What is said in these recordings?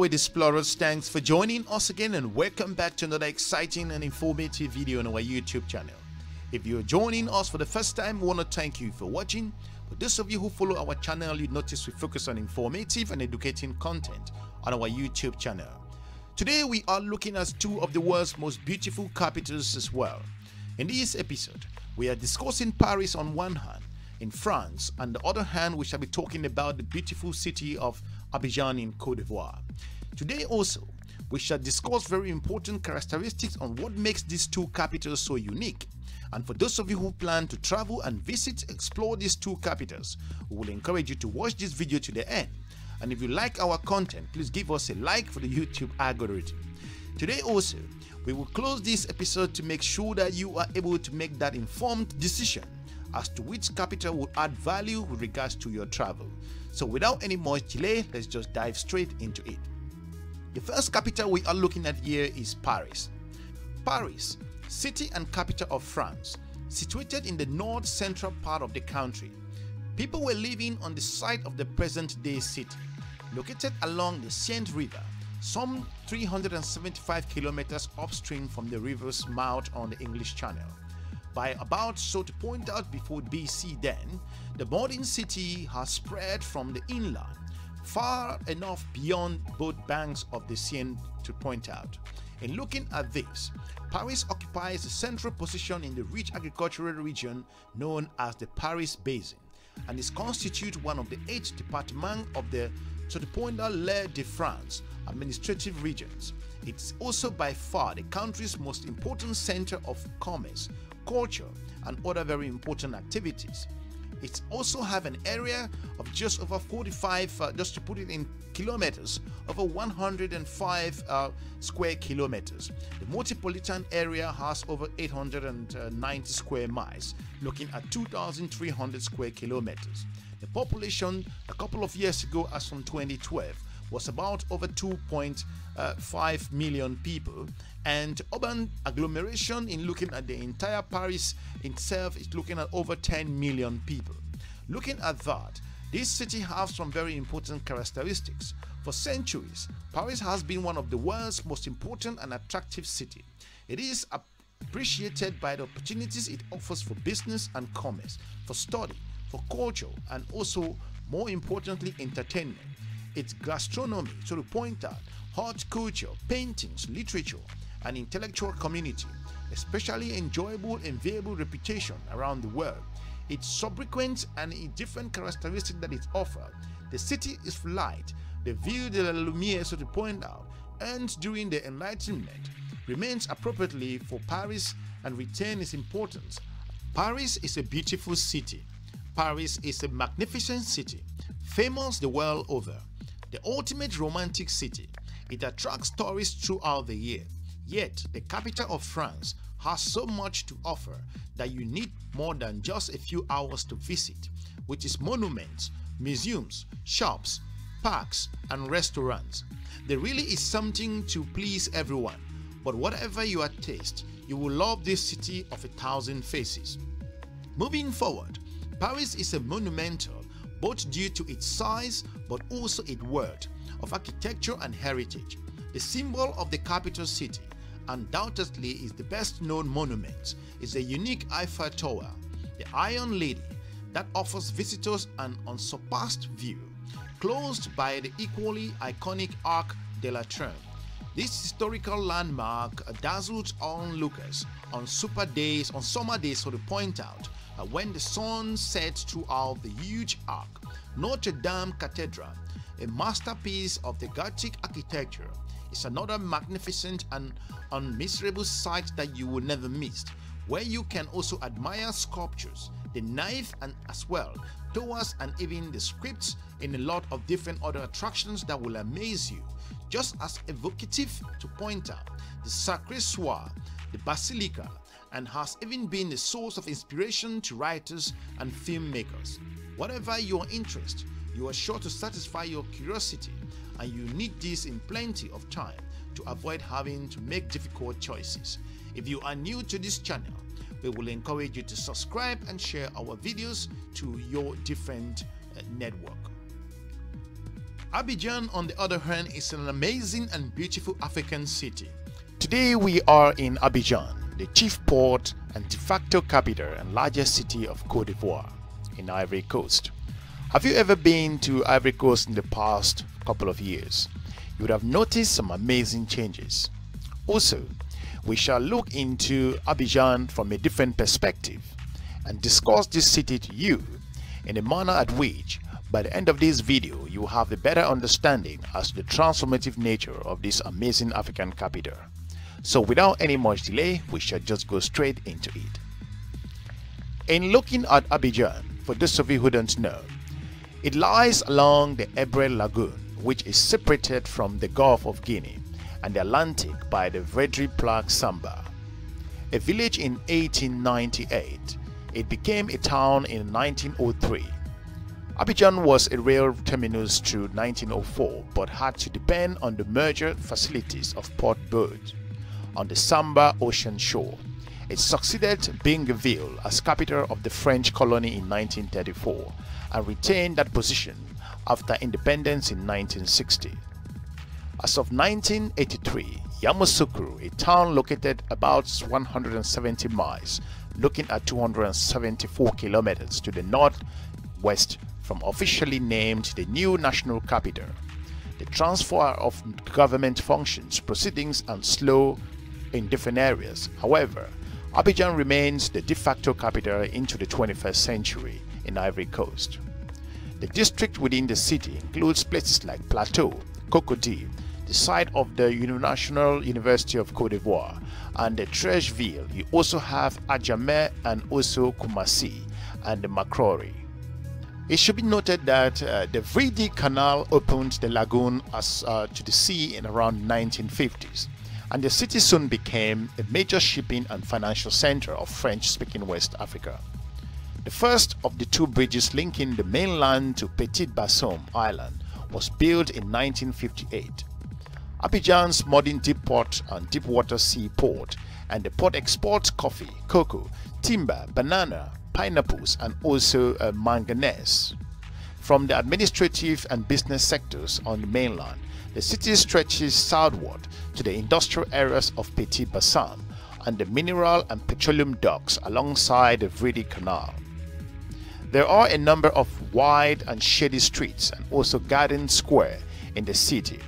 with Explorers. Thanks for joining us again and welcome back to another exciting and informative video on our YouTube channel. If you're joining us for the first time, we want to thank you for watching. For those of you who follow our channel, you notice we focus on informative and educating content on our YouTube channel. Today we are looking at two of the world's most beautiful capitals as well. In this episode, we are discussing Paris on one hand, in France, on the other hand we shall be talking about the beautiful city of Abidjan in Cote D'Ivoire. Today also, we shall discuss very important characteristics on what makes these two capitals so unique. And for those of you who plan to travel and explore these two capitals, we will encourage you to watch this video to the end. And if you like our content, please give us a like for the YouTube algorithm. Today also, we will close this episode to make sure that you are able to make that informed decision as to which capital will add value with regards to your travel. So without any more delay, let's just dive straight into it. The first capital we are looking at here is Paris. Paris, city and capital of France, situated in the north central part of the country. People were living on the site of the present-day city, located along the Seine River, some 375 kilometers upstream from the river's mouth on the English Channel. By about, so to point out, before BC then, the modern city has spread from the inland far enough beyond both banks of the Seine to point out. In looking at this, Paris occupies a central position in the rich agricultural region known as the Paris Basin and is constituted one of the 8 departments of the, so to point out, L'Île de France administrative regions. It's also by far the country's most important center of commerce, culture and other very important activities. It also have an area of just over 45, just to put it in kilometers, over 105 square kilometers. The metropolitan area has over 890 square miles, looking at 2,300 square kilometers. The population a couple of years ago, as from 2012, was about over 2.5 million people, and urban agglomeration, in looking at the entire Paris itself, is looking at over 10 million people. Looking at that, this city has some very important characteristics. For centuries, Paris has been one of the world's most important and attractive cities. It is appreciated by the opportunities it offers for business and commerce, for study, for culture, and also, more importantly, entertainment. Its gastronomy, so to point out, horticulture, paintings, literature, and intellectual community, especially enjoyable and viable reputation around the world. Its subsequent and different characteristics that it offers. The city is light, the Ville de la Lumière, so to point out, earned during the Enlightenment, remains appropriately for Paris and retain its importance. Paris is a beautiful city. Paris is a magnificent city, famous the world over. The ultimate romantic city. It attracts tourists throughout the year. Yet, the capital of France has so much to offer that you need more than just a few hours to visit, with its monuments, museums, shops, parks, and restaurants. There really is something to please everyone, but whatever your taste, you will love this city of 1,000 faces. Moving forward, Paris is a monumental, both due to its size but also its worth of architecture and heritage. The symbol of the capital city undoubtedly is the best known monument, is the unique Eiffel Tower, the Iron Lady, that offers visitors an unsurpassed view, closed by the equally iconic Arc de la Triomphe. This historical landmark dazzles onlookers on summer days, so to point out, when the sun sets throughout the huge arc. Notre Dame Cathedral, a masterpiece of the Gothic architecture, is another magnificent and unmissable sight that you will never miss, where you can also admire sculptures, the knife, and as well towers and even the scripts in a lot of different other attractions that will amaze you. Just as evocative to point out, the Sacré Soir, the Basilica, and has even been the source of inspiration to writers and filmmakers. Whatever your interest, you are sure to satisfy your curiosity, and you need this in plenty of time to avoid having to make difficult choices. If you are new to this channel, we will encourage you to subscribe and share our videos to your different network. Abidjan, on the other hand, is an amazing and beautiful African city. Today we are in Abidjan, the chief port and de facto capital and largest city of Cote d'Ivoire in Ivory Coast. Have you ever been to Ivory Coast in the past couple of years? You would have noticed some amazing changes. Also, we shall look into Abidjan from a different perspective and discuss this city to you in a manner at which by the end of this video you will have a better understanding as to the transformative nature of this amazing African capital. So without any much delay, we shall just go straight into it. In looking at Abidjan, for those of you who don't know, it lies along the Ebre Lagoon, which is separated from the Gulf of Guinea and the Atlantic by the Vedri Samba. A village in 1898, it became a town in 1903. Abidjan was a rail terminus through 1904 but had to depend on the merger facilities of Port Boued on the Samba ocean shore. It succeeded Bingville as capital of the French colony in 1934 and retained that position after independence in 1960. As of 1983, Yamoussoukro, a town located about 170 miles, looking at 274 kilometers to the northwest from officially named the new national capital. The transfer of government functions, proceedings and slow in different areas. However, Abidjan remains the de facto capital into the 21st century in Ivory Coast. The district within the city includes places like Plateau, Cocody, the site of the National University of Cote d'Ivoire, and the Treichville. You also have Adjamé and also Kumasi and the Macrory. It should be noted that the Vridi Canal opened the lagoon to the sea in around 1950s, and the city soon became a major shipping and financial center of French-speaking West Africa. The first of the two bridges linking the mainland to Petit-Bassam Island was built in 1958. Abidjan's modern deep port and deep water seaport and the port exports coffee, cocoa, timber, banana, pineapples and also manganese. From the administrative and business sectors on the mainland, the city stretches southward to the industrial areas of Petit-Bassam and the mineral and petroleum docks alongside the Vridi Canal. There are a number of wide and shady streets and also garden square in the city.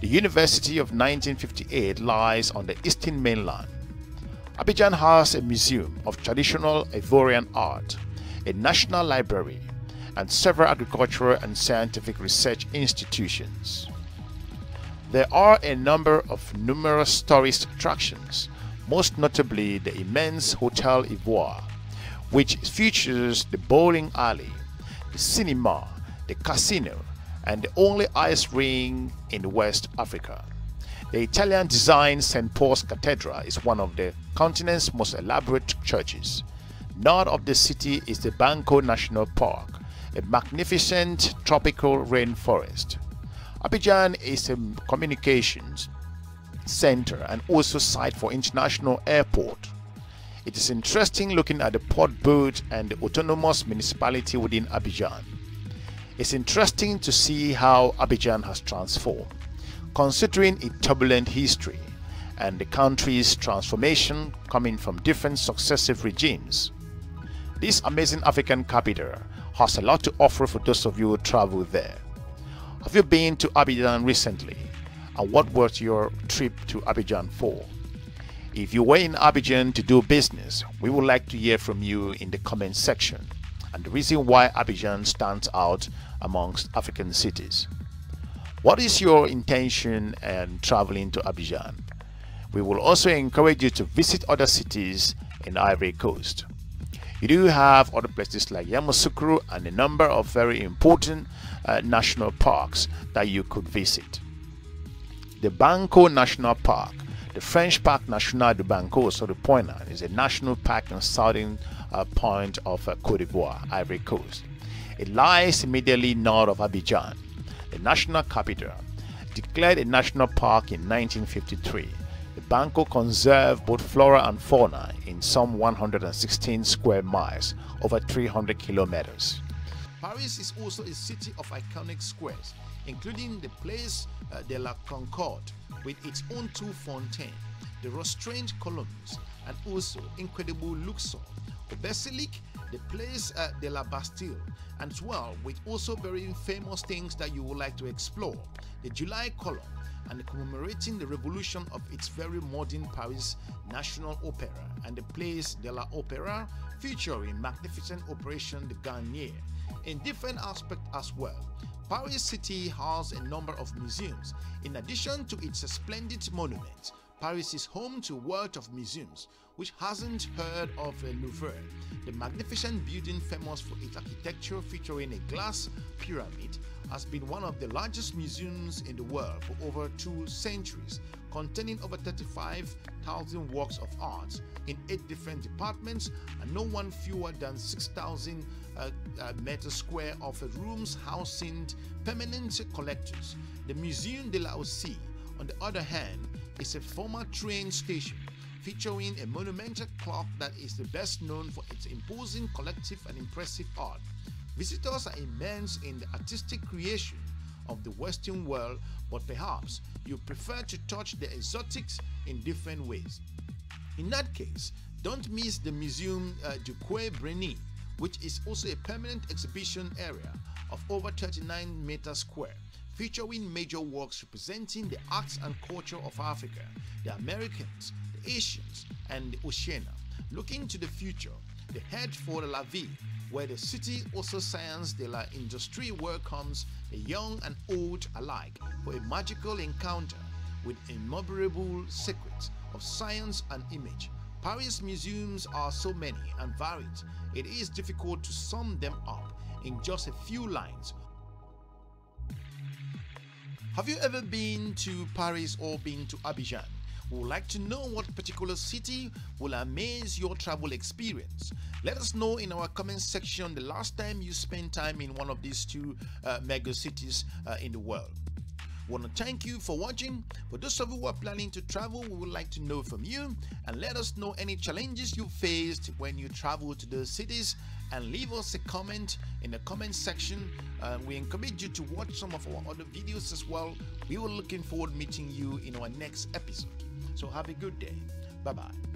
The University of 1958 lies on the eastern mainland. Abidjan has a museum of traditional Ivorian art, a national library, and several agricultural and scientific research institutions. There are a number of numerous tourist attractions, most notably the immense Hotel Ivoire, which features the bowling alley, the cinema, the casino, and the only ice ring in West Africa. The Italian-designed St. Paul's Cathedral is one of the continent's most elaborate churches. North of the city is the Comoe National Park, a magnificent tropical rainforest. Abidjan is a communications center and also site for international airport. It is interesting looking at the Port Boued and the autonomous municipality within Abidjan. It's interesting to see how Abidjan has transformed, considering its turbulent history and the country's transformation coming from different successive regimes. This amazing African capital has a lot to offer for those of you who travel there. Have you been to Abidjan recently? And what was your trip to Abidjan for? If you were in Abidjan to do business, we would like to hear from you in the comment section and the reason why Abidjan stands out amongst African cities. What is your intention in traveling to Abidjan? We will also encourage you to visit other cities in Ivory Coast. You do have other places like Yamoussoukro and a number of very important national parks that you could visit. The Comoe National Park, the French Parc National de Banco sur le Poinant, is a national park in southern point of Cote d'Ivoire, Ivory Coast. It lies immediately north of Abidjan, the national capital. Declared a national park in 1953, the Banco conserved both flora and fauna in some 116 square miles, over 300 kilometers. Paris is also a city of iconic squares, including the Place de la Concorde with its own two fountains, the restaurant columns, and also incredible Luxor, the Basilique, the Place de la Bastille, and as well with also very famous things that you would like to explore, the July column, and commemorating the revolution of its very modern Paris National Opera and the Place de la Opera featuring magnificent Operation de Garnier. In different aspects as well, Paris City has a number of museums. In addition to its splendid monuments, Paris is home to a world of museums which hasn't heard of a Louvre, the magnificent building famous for its architecture featuring a glass pyramid, has been one of the largest museums in the world for over 2 centuries, containing over 35,000 works of art in 8 different departments and no one fewer than 6,000 meters square of rooms housing permanent collectors. The Musée de l'Ossy, on the other hand, is a former train station featuring a monumental clock that is the best known for its imposing collective and impressive art. Visitors are immersed in the artistic creation of the Western world, but perhaps you prefer to touch the exotics in different ways. In that case, don't miss the Museum du Quai Branly, which is also a permanent exhibition area of over 39 meters square, featuring major works representing the arts and culture of Africa, the Americans, the Asians, and the Oceania. Looking to the future, the head for La Ville, where the city also Science de la Industrie welcomes the young and old alike for a magical encounter with immeasurable secrets of science and image. Paris museums are so many and varied, it is difficult to sum them up in just a few lines. Have you ever been to Paris or been to Abidjan? We would like to know what particular city will amaze your travel experience. Let us know in our comment section the last time you spent time in one of these 2 mega cities in the world. We want to thank you for watching. For those of you who are planning to travel, we would like to know from you, and let us know any challenges you faced when you travel to those cities, and leave us a comment in the comment section. We encourage you to watch some of our other videos as well. We are looking forward to meeting you in our next episode. So have a good day. Bye bye.